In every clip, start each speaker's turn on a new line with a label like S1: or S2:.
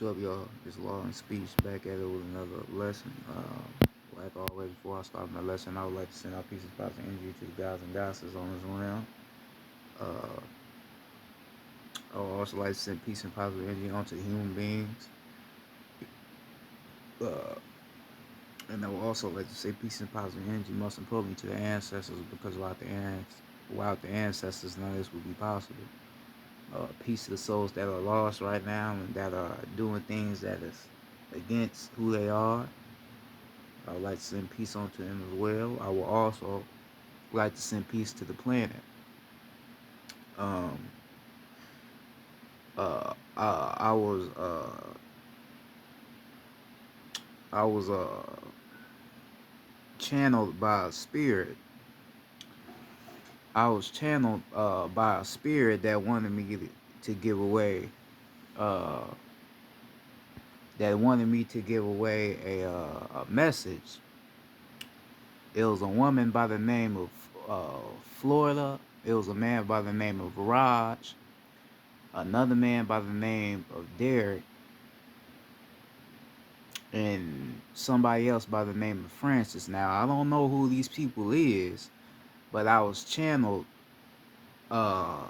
S1: What's up, y'all? It's Law and Speech back at it with another lesson. Like always, before I start my lesson, I would like to send out peace and positive energy to the guys and goddesses on this realm. Uh, I would also like to send peace and positive energy onto the human beings. Uh, and I would also like to say peace and positive energy, most importantly, to the ancestors, because without the ancestors, none of this would be possible. Peace to the souls that are lost right now and that are doing things that is against who they are. I would like to send peace onto them as well. I will also like to send peace to the planet. Um, I was channeled by a spirit. I was channeled by a spirit that wanted me to give away uh, a message. It was a woman by the name of Florida. It was a man by the name of Raj. Another man by the name of Derek, and somebody else by the name of Francis. Now I don't know who these people is, but I was channeled uh,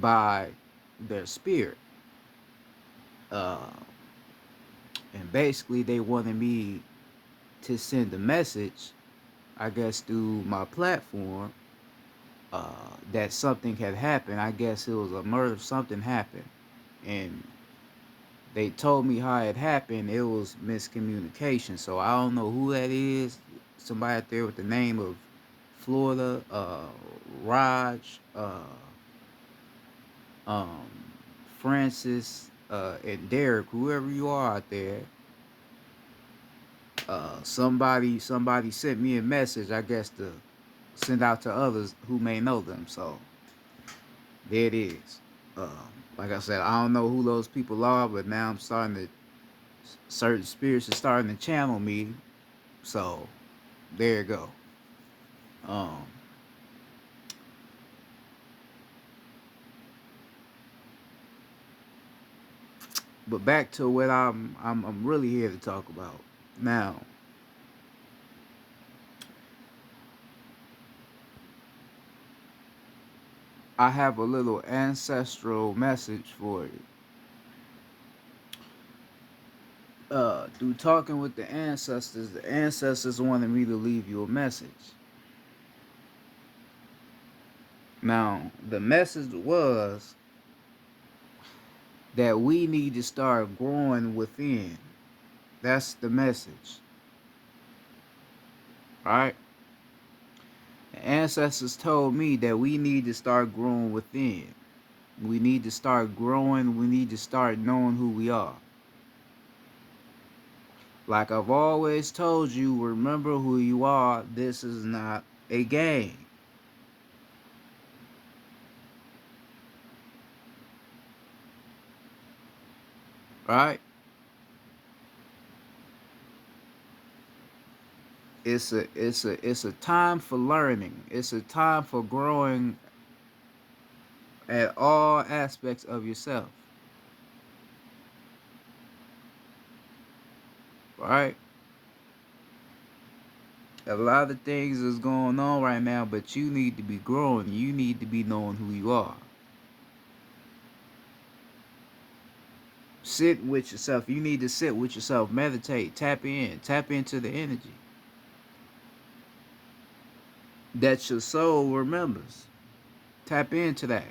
S1: by their spirit, uh, and basically they wanted me to send a message, I guess through my platform, that something had happened. I guess it was a murder. Something happened, and they told me how it happened. It was miscommunication. So I don't know who that is. Somebody out there with the name of Florida, Raj, um, Francis, and Derek, whoever you are out there. Somebody sent me a message, I guess, to send out to others who may know them. So there it is. Um, like I said, I don't know who those people are, but now I'm starting to certain spirits are starting to channel me. So there you go. Um, but back to what I'm really here to talk about. Now, I have a little ancestral message for you. Through talking with the ancestors wanted me to leave you a message. Now, the message was that we need to start growing within. That's the message. Right? The ancestors told me that we need to start growing within. We need to start growing. We need to start knowing who we are. Like I've always told you, remember who you are. This is not a game. Right? It's a time for learning. It's a time for growing at all aspects of yourself. Right? A lot of things is going on right now, but you need to be growing. You need to be knowing who you are. Sit with yourself. You need to sit with yourself. Meditate. Tap in. Tap into the energy that your soul remembers. Tap into that.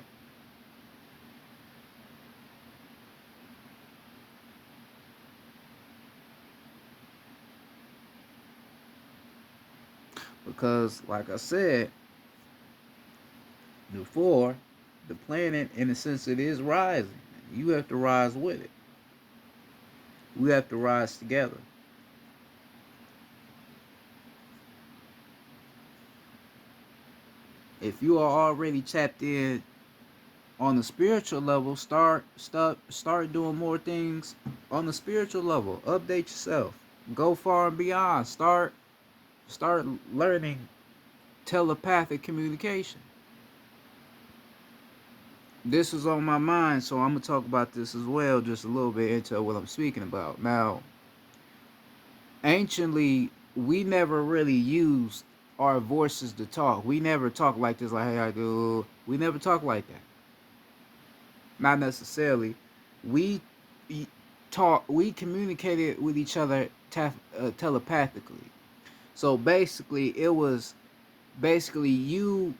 S1: Because, like I said before, the planet, in a sense, it is rising. You have to rise with it. We have to rise together. If you are already tapped in on the spiritual level, start doing more things on the spiritual level. Update yourself. Go far and beyond. Start learning telepathic communication. this was on my mind, so I'm gonna talk about this as well, just a little bit into what I'm speaking about. Now, anciently, we never really used our voices to talk. We never talked like this, like, hey, I do. We never talked like that. Not necessarily. We we communicated with each other telepathically. So basically, it was basically you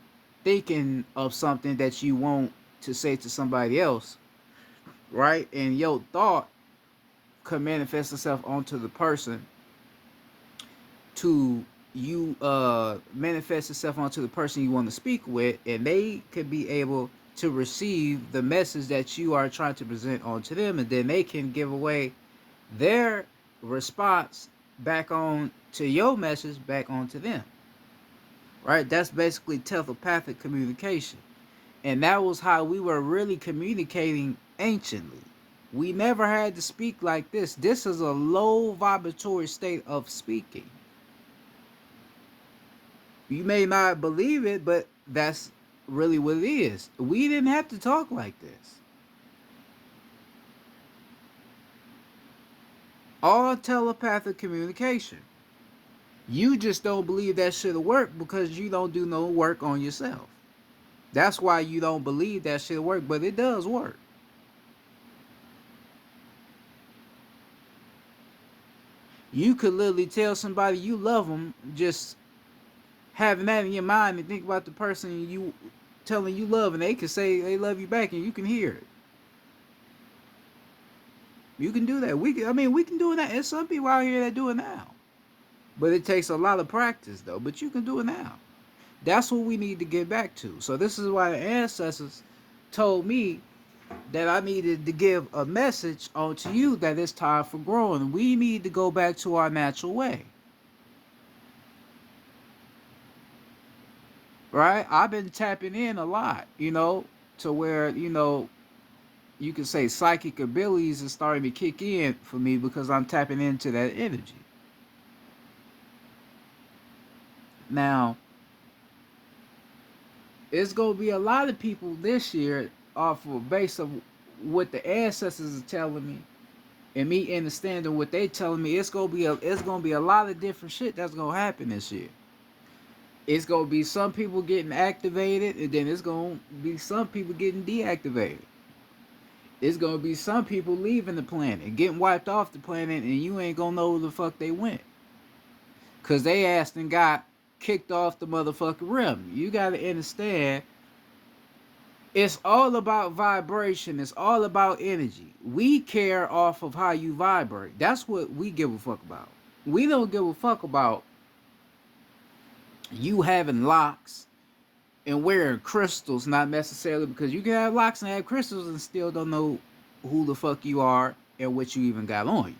S1: thinking of something that you want to say to somebody else, right? And your thought could manifest itself onto the person to you manifest itself onto the person you want to speak with, and they could be able to receive the message that you are trying to present onto them, and then they can give away their response back on to your message back onto them, right? That's basically telepathic communication, and that was how we were really communicating anciently. We never had to speak like this. This is a low vibratory state of speaking. You may not believe it, but that's really what it is. We didn't have to talk like this. All telepathic communication. You just don't believe that shit'll work because you don't do no work on yourself. That's why you don't believe that shit'll work, but it does work. You could literally tell somebody you love them, just having that in your mind and think about the person you telling you love, and they can say they love you back, and you can hear it. You can do that. We can do that. There's some people out here that do it now. But it takes a lot of practice though. But you can do it now. That's what we need to get back to. So this is why the ancestors told me that I needed to give a message onto you that it's time for growing. We need to go back to our natural way. Right? I've been tapping in a lot, to where, you can say psychic abilities are starting to kick in for me because I'm tapping into that energy. Now, it's gonna be a lot of people this year off of base of what the ancestors are telling me and me understanding what they telling me. It's gonna be a lot of different shit that's gonna happen this year. It's gonna be some people getting activated, and then it's gonna be some people getting deactivated. It's gonna be some people leaving the planet, getting wiped off the planet, and you ain't gonna know where the fuck they went. Cause they asked and got kicked off the motherfucking rim. You gotta understand, it's all about vibration. It's all about energy. We care off of how you vibrate. That's what we give a fuck about. We don't give a fuck about you having locks and wearing crystals, not necessarily, because you can have locks and have crystals and still don't know who the fuck you are and what you even got on you.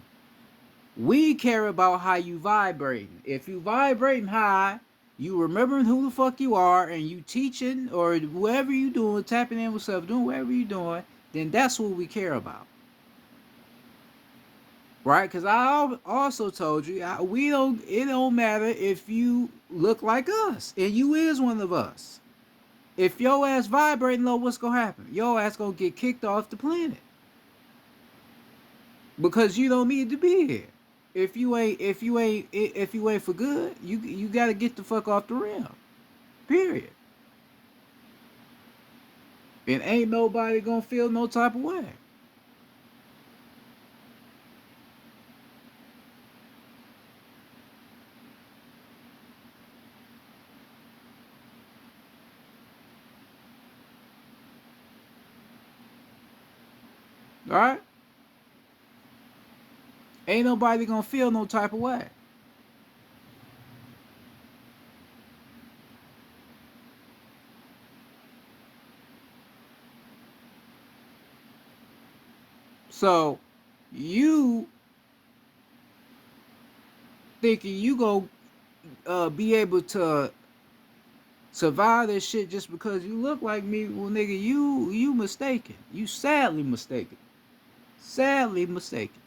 S1: We care about how you vibrating. If you vibrating high, you remembering who the fuck you are, and you teaching or whatever you doing, tapping in with self, doing whatever you doing, then that's what we care about, right? Because I also told you, we don't. It don't matter if you look like us, and you is one of us. If your ass vibrating low, what's gonna happen? Your ass gonna get kicked off the planet because you don't need to be here. If you ain't for good, you gotta get the fuck off the rim. Period. And ain't nobody gonna feel no type of way. All right? Ain't nobody gonna feel no type of way. So you thinking you go be able to survive this shit just because you look like me? Well, nigga, you mistaken. You sadly mistaken. Sadly mistaken.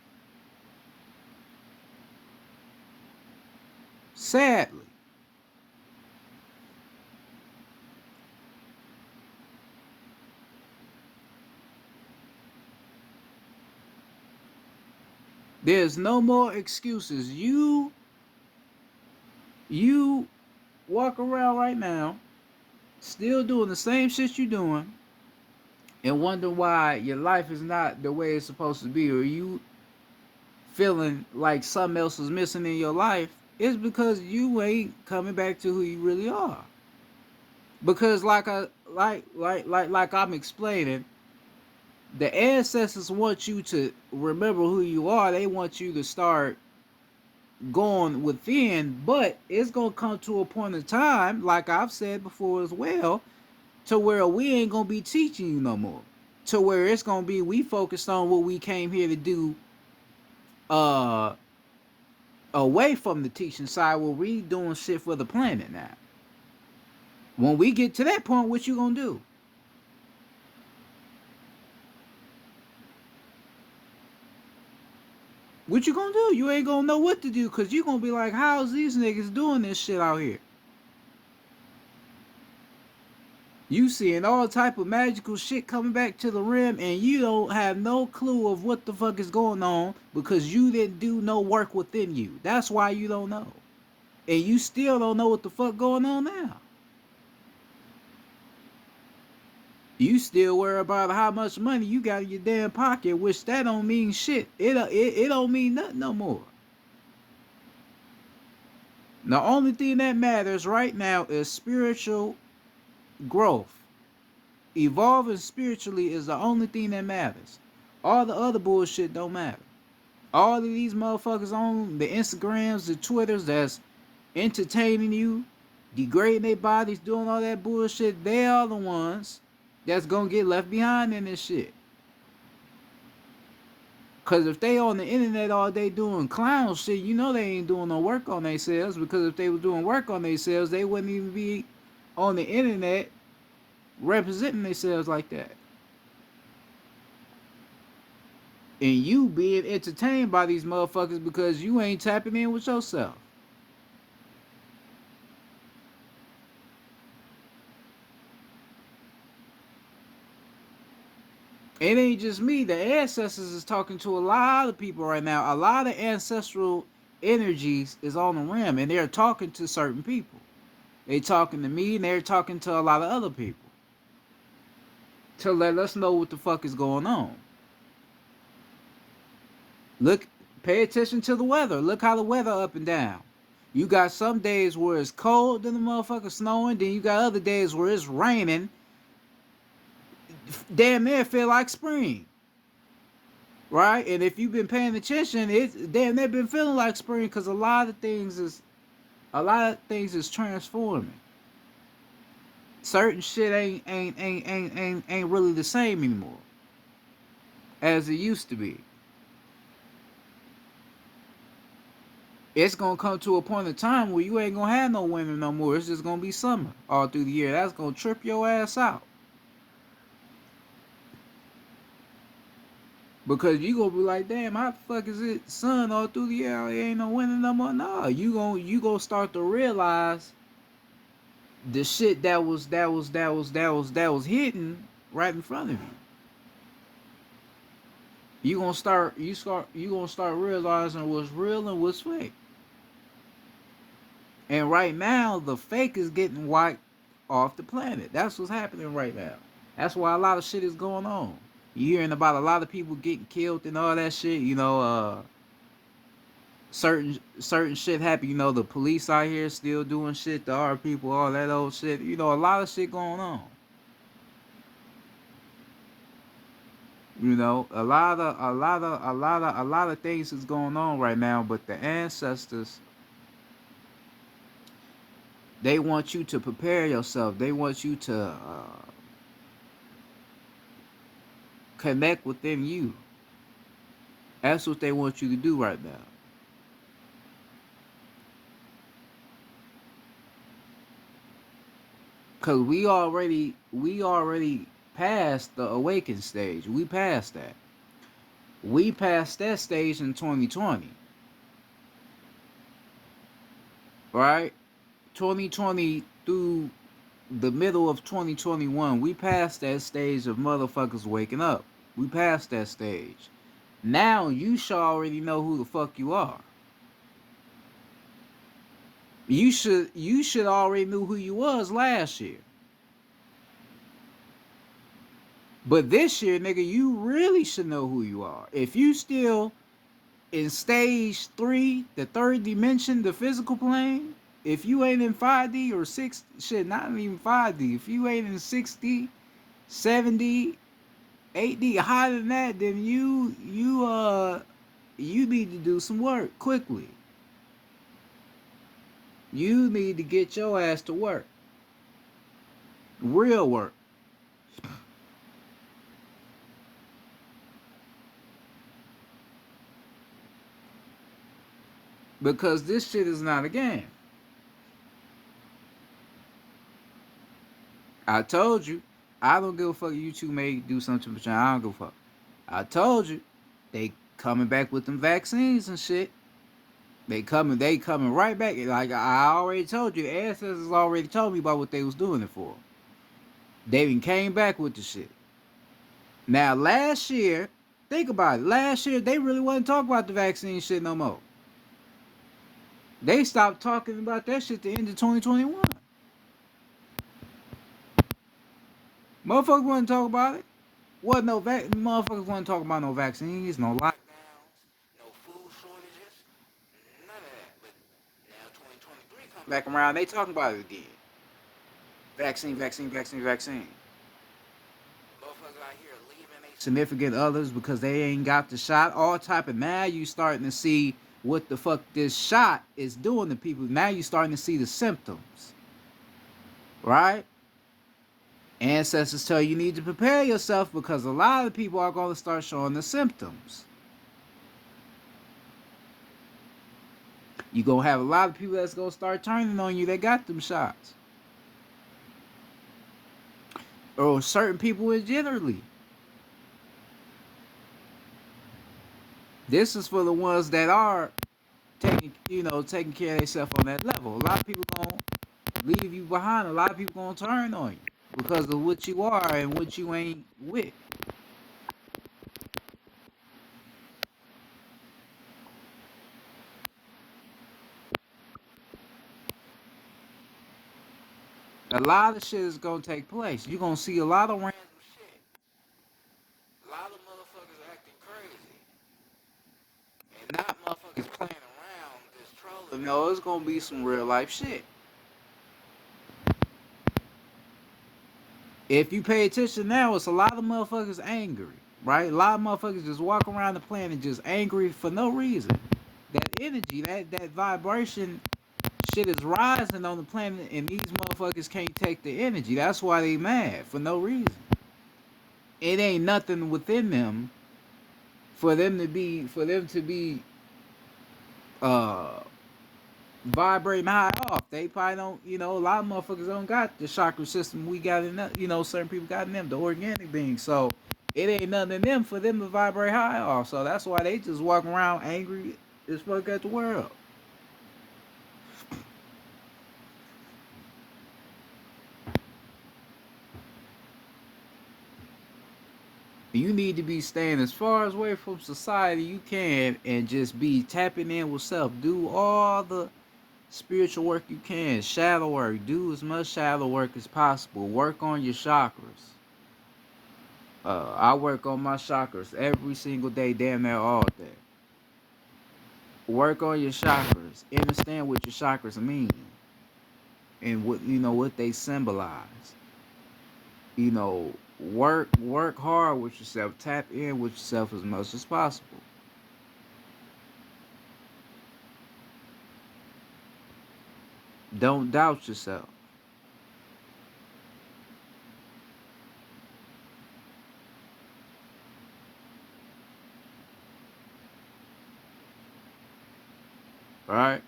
S1: Sadly. There's no more excuses. You walk around right now still doing the same shit you doing and wonder why your life is not the way it's supposed to be, or you feeling like something else is missing in your life, it's because you ain't coming back to who you really are. Because like I'm explaining, the ancestors want you to remember who you are. They want you to start going within, but it's gonna come to a point in time, like I've said before as well, to where we ain't gonna be teaching you no more. To where it's gonna be we focused on what we came here to do, uh away from the teaching side, where we doing shit for the planet now. When we get to that point, what you gonna do? What you gonna do? You ain't gonna know what to do, cause you gonna be like, how's these niggas doing this shit out here? You seeing all type of magical shit coming back to the rim, and you don't have no clue of what the fuck is going on because you didn't do no work within you. That's why you don't know, and you still don't know what the fuck going on now. You still worry about how much money you got in your damn pocket, which that don't mean shit. It don't mean nothing no more. The only thing that matters right now is spiritual growth. Evolving spiritually is the only thing that matters. All the other bullshit don't matter. All of these motherfuckers on the Instagrams, the Twitters that's entertaining you, degrading their bodies, doing all that bullshit, they are the ones that's gonna get left behind in this shit. Cause if they on the internet all day doing clown shit, you know they ain't doing no work on themselves. Because if they was doing work on themselves, they wouldn't even be on the internet representing themselves like that. And you being entertained by these motherfuckers because you ain't tapping in with yourself. It ain't just me. The ancestors is talking to a lot of people right now. A lot of ancestral energies is on the rim, and they're talking to certain people. They talking to me, and they're talking to a lot of other people to let us know what the fuck is going on. Look, pay attention to the weather. Look how the weather up and down. You got some days where it's cold, then the motherfucker snowing. Then you got other days where it's raining. Damn near feel like spring, right? And if you've been paying attention, it's damn near been feeling like spring because a lot of things is transforming. Certain shit ain't really the same anymore as it used to be. It's gonna come to a point in time where you ain't gonna have no winter no more. It's just gonna be summer all through the year. That's gonna trip your ass out. Because you gonna be like, damn, how the fuck is it sun all through the year? It ain't no winter no more. No, you gonna start to realize the shit that was hidden right in front of you. You gonna start realizing what's real and what's fake. And right now, the fake is getting wiped off the planet. That's what's happening right now. That's why a lot of shit is going on. You hearing about a lot of people getting killed and all that shit. Certain shit happen. The police out here still doing shit to our people, all that old shit. A lot of shit going on. A lot of things is going on right now. But the ancestors, they want you to prepare yourself. They want you to connect within you. That's what they want you to do right now. Cause we already passed the awakened stage. We passed that. We passed that stage in 2020, right? 2020 through the middle of 2021, we passed that stage of motherfuckers waking up. We passed that stage. Now you should already know who the fuck you are. You should already knew who you was last year. But this year, nigga, you really should know who you are. If you still in stage 3, the third dimension, the physical plane, if you ain't in 5D or 6, shit, not even 5D, if you ain't in 6D, 7D, 8D, higher than that, then you need to do some work quickly. You need to get your ass to work. Real work. Because this shit is not a game. I told you, I don't give a fuck. You two may do something, but I don't give a fuck. I told you, they coming back with them vaccines and shit. They coming right back. Like I already told you, the ancestors already told me about what they was doing it for. They even came back with the shit. Now last year, think about it. Last year they really wasn't talking about the vaccine shit no more. They stopped talking about that shit at the end of 2021. Motherfuckers wasn't talking about it. What no motherfuckers wasn't talking about no vaccines, no lockdowns, no food shortages, none of that. But now 2023 come back around, they talking about it again. Vaccine, vaccine, vaccine, vaccine. Motherfuckers out here leaving their significant others because they ain't got the shot. All type of now you starting to see what the fuck this shot is doing to people. Now you starting to see the symptoms. Right? Ancestors tell you need to prepare yourself because a lot of people are going to start showing the symptoms. You're going to have a lot of people that's going to start turning on you that got them shots. Or certain people in generally. This is for the ones that are taking care of themselves on that level. A lot of people going to leave you behind. A lot of people going to turn on you because of what you are and what you ain't with. A lot of shit is going to take place. You're going to see a lot of random shit. A lot of motherfuckers acting crazy. And not motherfuckers playing around just trolling. No, it's gonna be some real life shit. If you pay attention now, it's a lot of motherfuckers angry, right? A lot of motherfuckers just walk around the planet just angry for no reason. That energy, that vibration shit is rising on the planet and these motherfuckers can't take the energy. That's why they mad for no reason. It ain't nothing within them for them to be uh vibrating high off. They probably don't, a lot of motherfuckers don't got the chakra system we got in that, certain people got in them, the organic beings. So it ain't nothing in them for them to vibrate high off. So that's why they just walk around angry as fuck at the world. You need to be staying as far as away from society you can and just be tapping in with self. Do all the spiritual work you can. Shadow work. Do as much shadow work as possible. Work on your chakras. I work on my chakras every single day, damn near all day. Work on your chakras. Understand what your chakras mean and what they symbolize. Work hard with yourself. Tap in with yourself as much as possible. Don't doubt yourself. All right.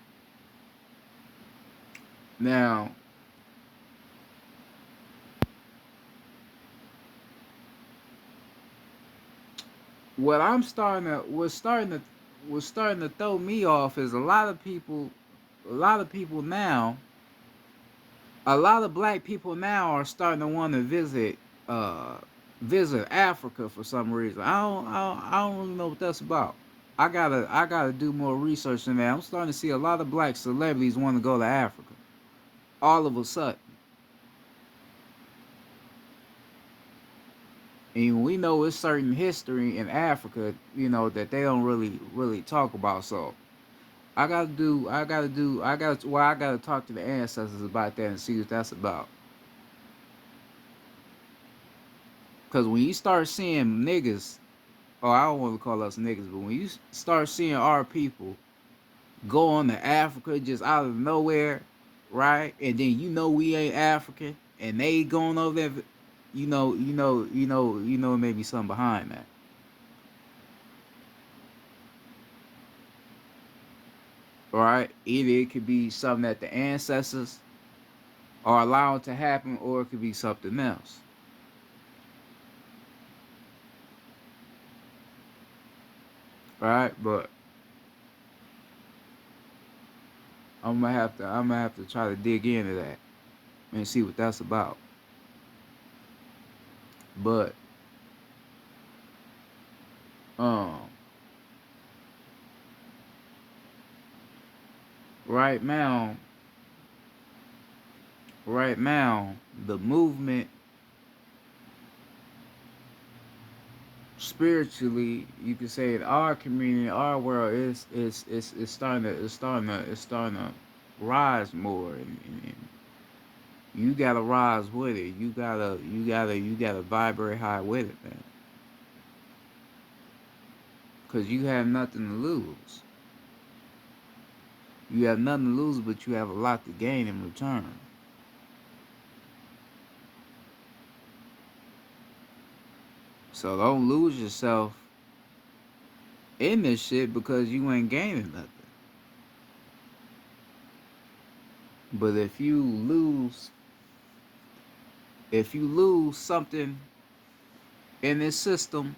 S1: Now, what's starting to throw me off is a lot of people now, a lot of black people now are starting to want to visit. visit Africa for some reason. I don't really know what that's about. I gotta do more research in that. I'm starting to see a lot of black celebrities want to go to Africa. All of a sudden. And we know it's certain history in Africa, that they don't really talk about. So I gotta talk to the ancestors about that and see what that's about. Cause when you start seeing niggas, or I don't want to call us niggas, but when you start seeing our people go on to Africa just out of nowhere, right? And then we ain't African, and they going over there, maybe something behind that, right? Either it could be something that the ancestors are allowed to happen, or it could be something else, right? But I'm gonna have to try to dig into that and see what that's about. But um, right now, right now, the movement spiritually, you could say in our community, our world is starting to rise more, and you gotta rise with it. You gotta vibrate high with it, man, because you have nothing to lose. You have nothing to lose, but you have a lot to gain in return. So don't lose yourself in this shit because you ain't gaining nothing. But if you lose something in this system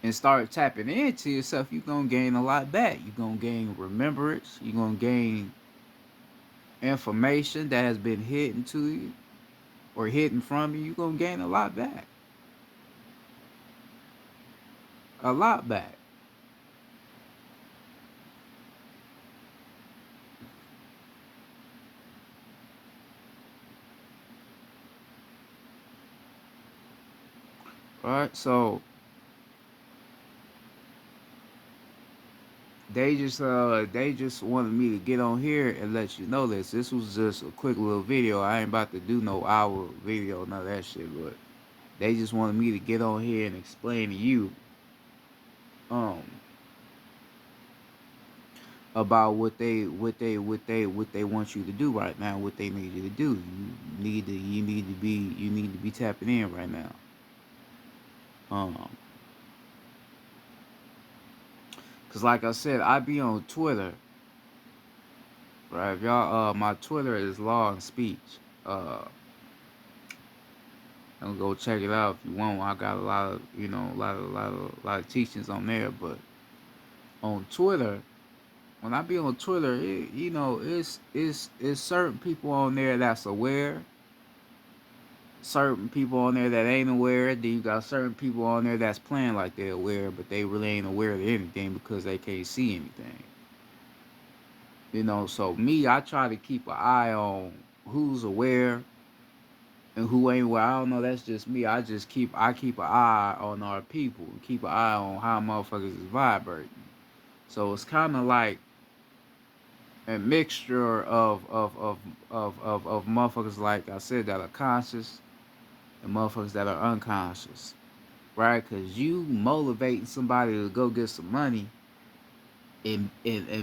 S1: and start tapping into yourself, you're gonna gain a lot back. You're gonna gain remembrance, you're gonna gain information that has been hidden to you or hidden from you. You're gonna gain a lot back. A lot back. Right? So they just wanted me to get on here and let you know this. This was just a quick little video. I ain't about to do no hour video, none of that shit, but they just wanted me to get on here and explain to you um about what they want you to do right now, what they need you to do. You need to be tapping in right now. Um, cause like I said, I be on Twitter, right? If y'all, my Twitter is Law and Speech. Uh, and go check it out if you want. I got a lot of, a lot of teachings on there. But on Twitter, when I be on Twitter, it's certain people on there that's aware, certain people on there that ain't aware. Then you got certain people on there that's playing like they're aware, but they really ain't aware of anything because they can't see anything. So me, I try to keep an eye on who's aware and who ain't aware. I don't know. That's just me. I keep an eye on our people, keep an eye on how motherfuckers is vibrating. So it's kind of like a mixture of motherfuckers, like I said, that are conscious and motherfuckers that are unconscious, right? Because you motivating somebody to go get some money and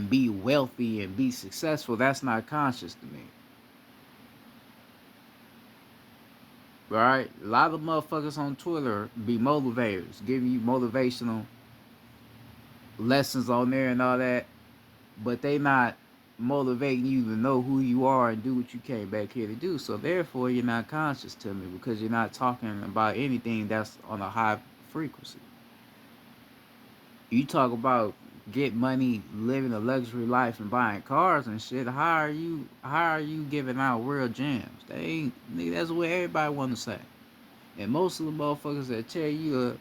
S1: be wealthy and be successful, that's not conscious to me, right? A lot of motherfuckers on Twitter be motivators, giving you motivational lessons on there and all that, but they not motivating you to know who you are and do what you came back here to do. So therefore, you're not conscious to me because you're not talking about anything that's on a high frequency. You talk about get money, living a luxury life, and buying cars and shit. How are you? How are you giving out real gems? They ain't. Nigga, that's what everybody want to say. And most of the motherfuckers that tell you to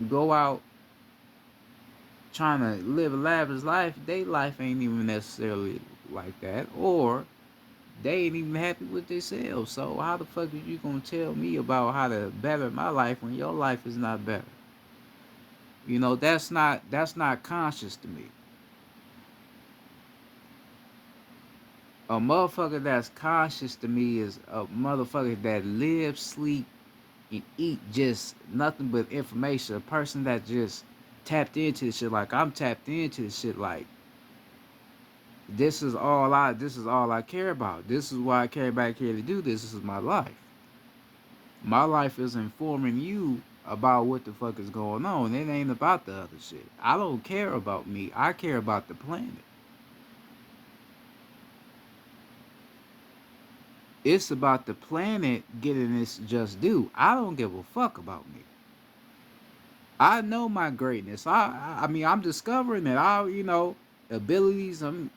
S1: go out trying to live a lavish life, they life ain't even necessarily like that. Or they ain't even happy with themselves. So how the fuck is you gonna tell me about how to better my life when your life is not better? You know, that's not conscious to me. A motherfucker that's conscious to me is a motherfucker that lives, sleep, and eat just nothing but information. A person that just tapped into this shit like I'm tapped into this shit like this is all I care about. This is why I came back here to do this. This is my life. My life is informing you about what the fuck is going on. It ain't about the other shit. I don't care about me. I care about the planet. It's about the planet getting its just due. I don't give a fuck about me. I know my greatness. I mean I'm discovering that abilities. I'm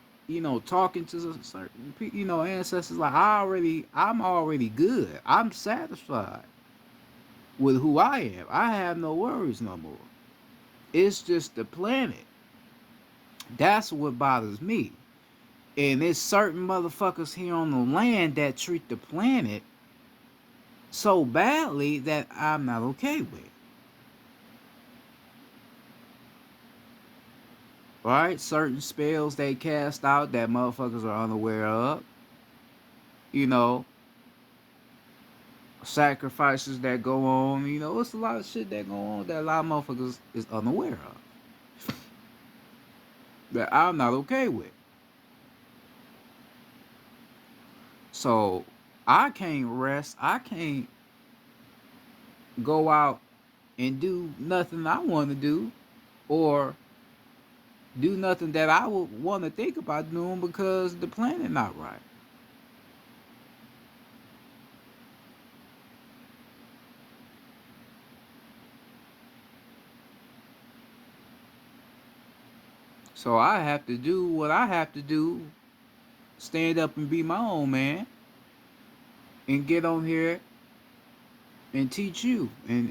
S1: talking to certain ancestors. Like I'm already good. I'm satisfied with who I am. I have no worries no more. It's just the planet. That's what bothers me. And there's certain motherfuckers here on the land that treat the planet so badly that I'm not okay with. Right? Certain spells they cast out that motherfuckers are unaware of. You know, sacrifices that go on. It's a lot of shit that go on that a lot of motherfuckers is unaware of. That I'm not okay with. So I can't rest. I can't go out and do nothing I want to do or do nothing that I would want to think about doing because the planet not right. So I have to do what I have to do, stand up and be my own man, and get on here and teach you and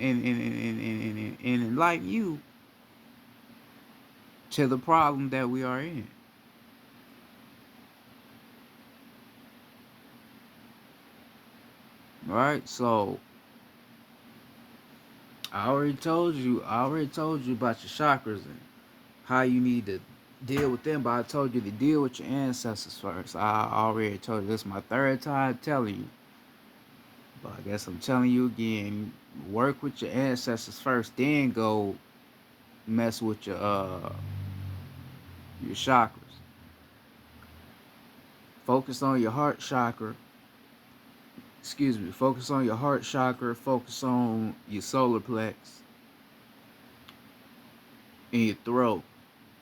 S1: enlighten you to the problem that we are in. Right? So I already told you about your chakras and how you need to deal with them, but I told you to deal with your ancestors first. I already told you. This is my third time telling you. But I guess I'm telling you again, work with your ancestors first, then go mess with your chakras. Focus on your heart chakra. Excuse me. Focus on your heart chakra. Focus on your solar plex and your throat.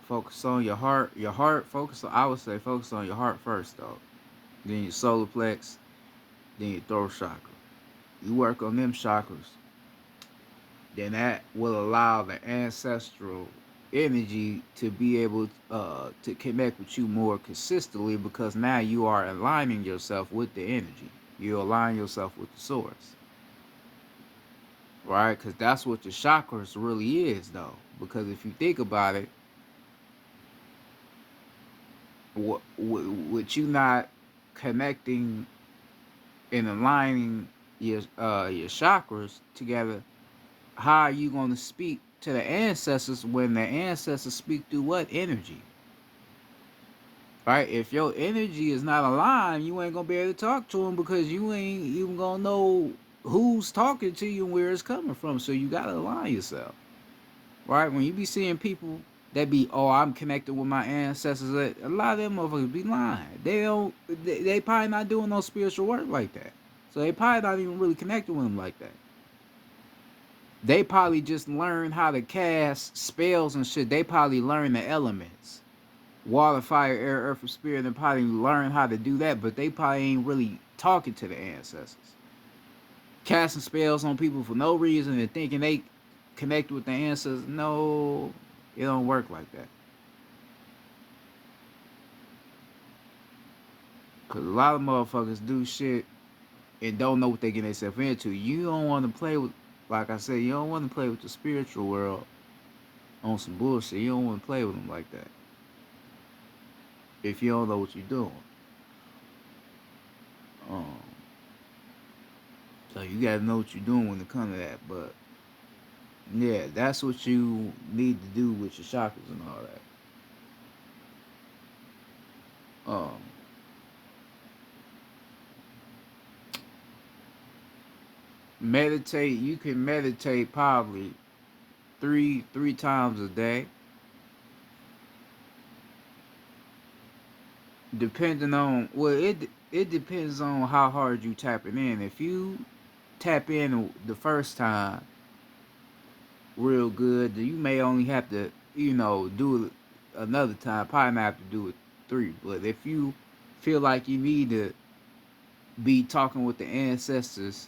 S1: Focus on your heart. Your heart. I would say focus on your heart first, though. Then your solar plex. Then your throat chakra. You work on them chakras. Then that will allow the ancestral energy to be able to connect with you more consistently because now you are aligning yourself with the energy. You align yourself with the source, right? Because that's what the chakras really is, though. Because if you think about it, with you not connecting and aligning your chakras together, how are you going to speak to the ancestors when the ancestors speak through what energy? Right? If your energy is not aligned, you ain't gonna be able to talk to them because you ain't even gonna know who's talking to you and where it's coming from. So you gotta align yourself. Right? When you be seeing people that be, oh, I'm connected with my ancestors, a lot of them motherfuckers be lying. They probably not doing no spiritual work like that. So they probably not even really connected with them like that. They probably just learn how to cast spells and shit. They probably learn the elements. Water, fire, air, earth, and spirit, and probably learn how to do that, but they probably ain't really talking to the ancestors. Casting spells on people for no reason and thinking they connect with the ancestors. No, it don't work like that. Cause a lot of motherfuckers do shit and don't know what they get themselves into. You don't want to play with, like I said, you don't want to play with the spiritual world on some bullshit. You don't want to play with them like that if you don't know what you're doing. Um, so you gotta know what you're doing when it comes to that. But yeah, that's what you need to do with your chakras and all that. Meditate. You can meditate probably three times a day, depending on, well, it depends on how hard you tapping in. If you tap in the first time real good, then you may only have to, do it another time. Probably not have to do it three. But if you feel like you need to be talking with the ancestors,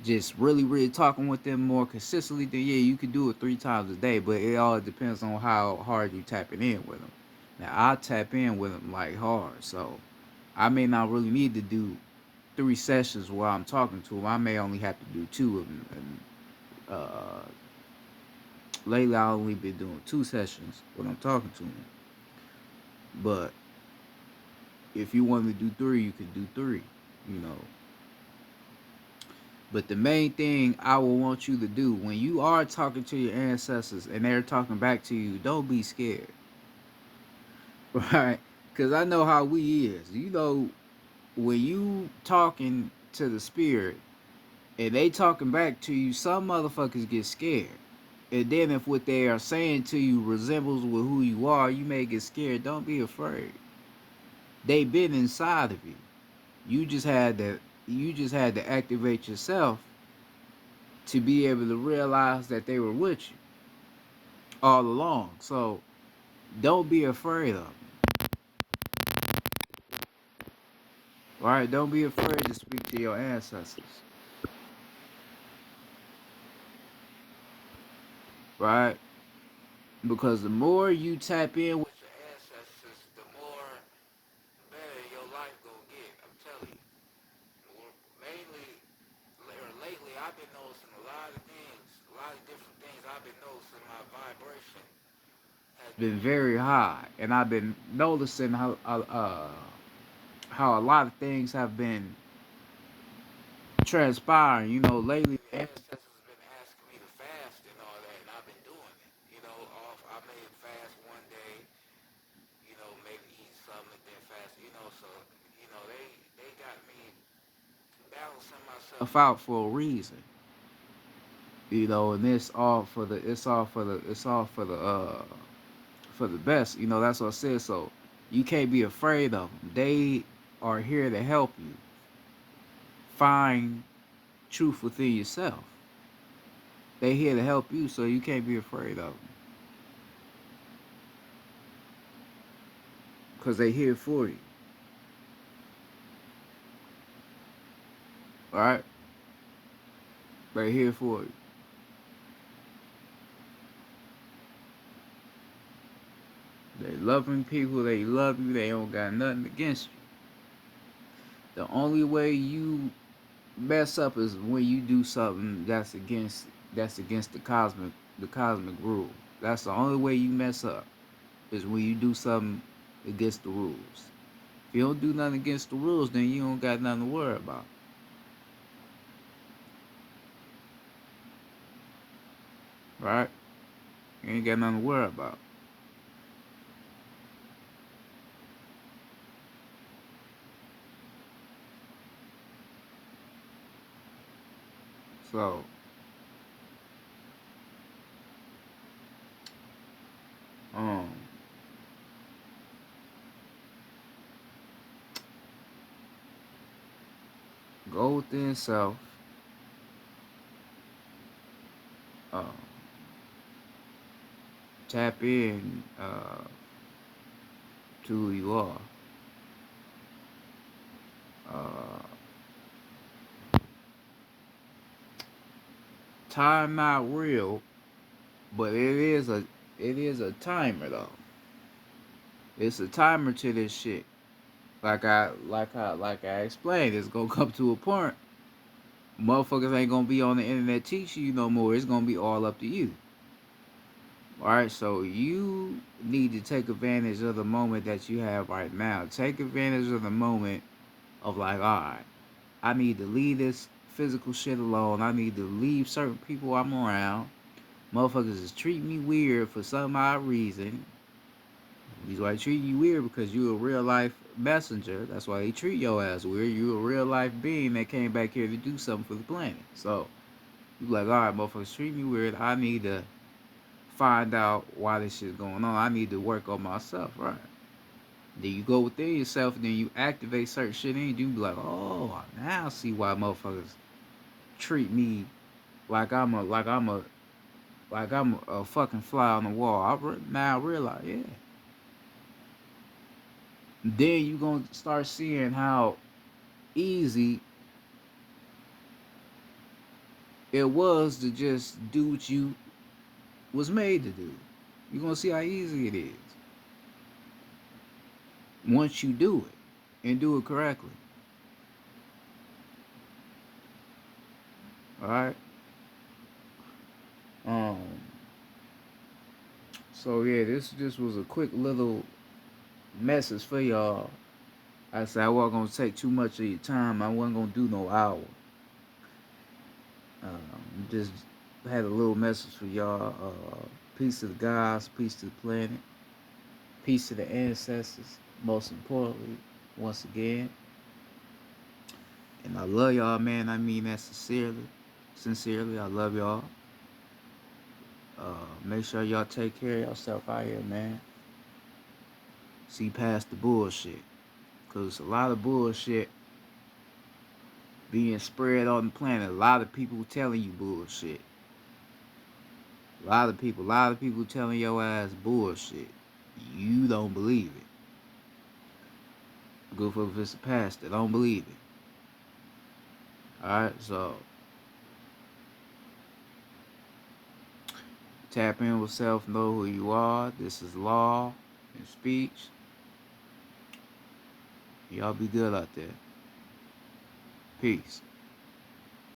S1: just really, really talking with them more consistently, then yeah, you can do it 3 times a day. But it all depends on how hard you tapping in with them. Now I tap in with them like hard, so I may not really need to do 3 sessions while I'm talking to them. I may only have to do two of them. And lately, I only been doing 2 sessions when I'm talking to them. But if you want to do three, you can do three. You know. But the main thing I will want you to do when you are talking to your ancestors and they're talking back to you, don't be scared, right? Because I know how we is. When you talking to the spirit and they talking back to you, some motherfuckers get scared. And then if what they are saying to you resembles with who you are, you may get scared. Don't be afraid. They been inside of you. You just had to activate yourself to be able to realize that they were with you all along. So don't be afraid of them. Right? Don't be afraid to speak to your ancestors. Right? Because the more you tap in with your ancestors, the more better your life gonna get. I'm telling you. Mainly, or lately, I've been noticing a lot of things, a lot of different things. I've been noticing my vibration has been very high, and I've been noticing how a lot of things have been transpiring. Lately the ancestors have been asking me to fast and all that, and I've been doing it. I may fast one day, maybe eat something and then fast. So they got me balancing myself out for a reason. And it's all for the best. That's what I said. So you can't be afraid of them. They are here to help you find truth within yourself. They here to help you, so you can't be afraid of them because they here for you. All right, they here for you. They loving people. They love you. They don't got nothing against you. The only way you mess up is when you do something that's against the cosmic rule. That's the only way you mess up is when you do something against the rules. If you don't do nothing against the rules, then you don't got nothing to worry about. Right? You ain't got nothing to worry about. So, um, go within self. Uh, Tap in to who you are. Uh, Time not real, but it is a timer though. It's a timer to this shit. Like I explained, it's gonna come to a point. Motherfuckers ain't gonna be on the internet teaching you no more. It's gonna be all up to you. Alright, so you need to take advantage of the moment that you have right now. Take advantage of the moment of like, alright, I need to leave this physical shit alone. I need to leave certain people I'm around. Motherfuckers is treating me weird for some odd reason. He's why they treat you weird because you a real life messenger. That's why they treat your ass weird. You a real life being that came back here to do something for the planet. So you like, alright, motherfuckers treat me weird. I need to find out why this shit's going on. I need to work on myself, right? Then you go within yourself and then you activate certain shit in you. You be like, oh, now I see why motherfuckers treat me like I'm a fucking fly on the wall. Now I realize, yeah. Then you gonna start seeing how easy it was to just do what you was made to do. You gonna see how easy it is once you do it and do it correctly. All right. Um. So yeah, this just was a quick little message for y'all. I said I wasn't gonna take too much of your time. I wasn't gonna do no hour. Just had a little message for y'all. Peace to the gods, peace to the planet, peace to the ancestors. Most importantly, once again, and I love y'all, man. I mean that sincerely. Sincerely, I love y'all. Make sure y'all take care of yourself out here, man. See past the bullshit. Because a lot of bullshit being spread on the planet. A lot of people telling you bullshit. A lot of people telling your ass bullshit. You don't believe it. Good for if it's a pastor, don't believe it. Alright, so tap in with self, know who you are. This is law and speech. Y'all be good out there. Peace.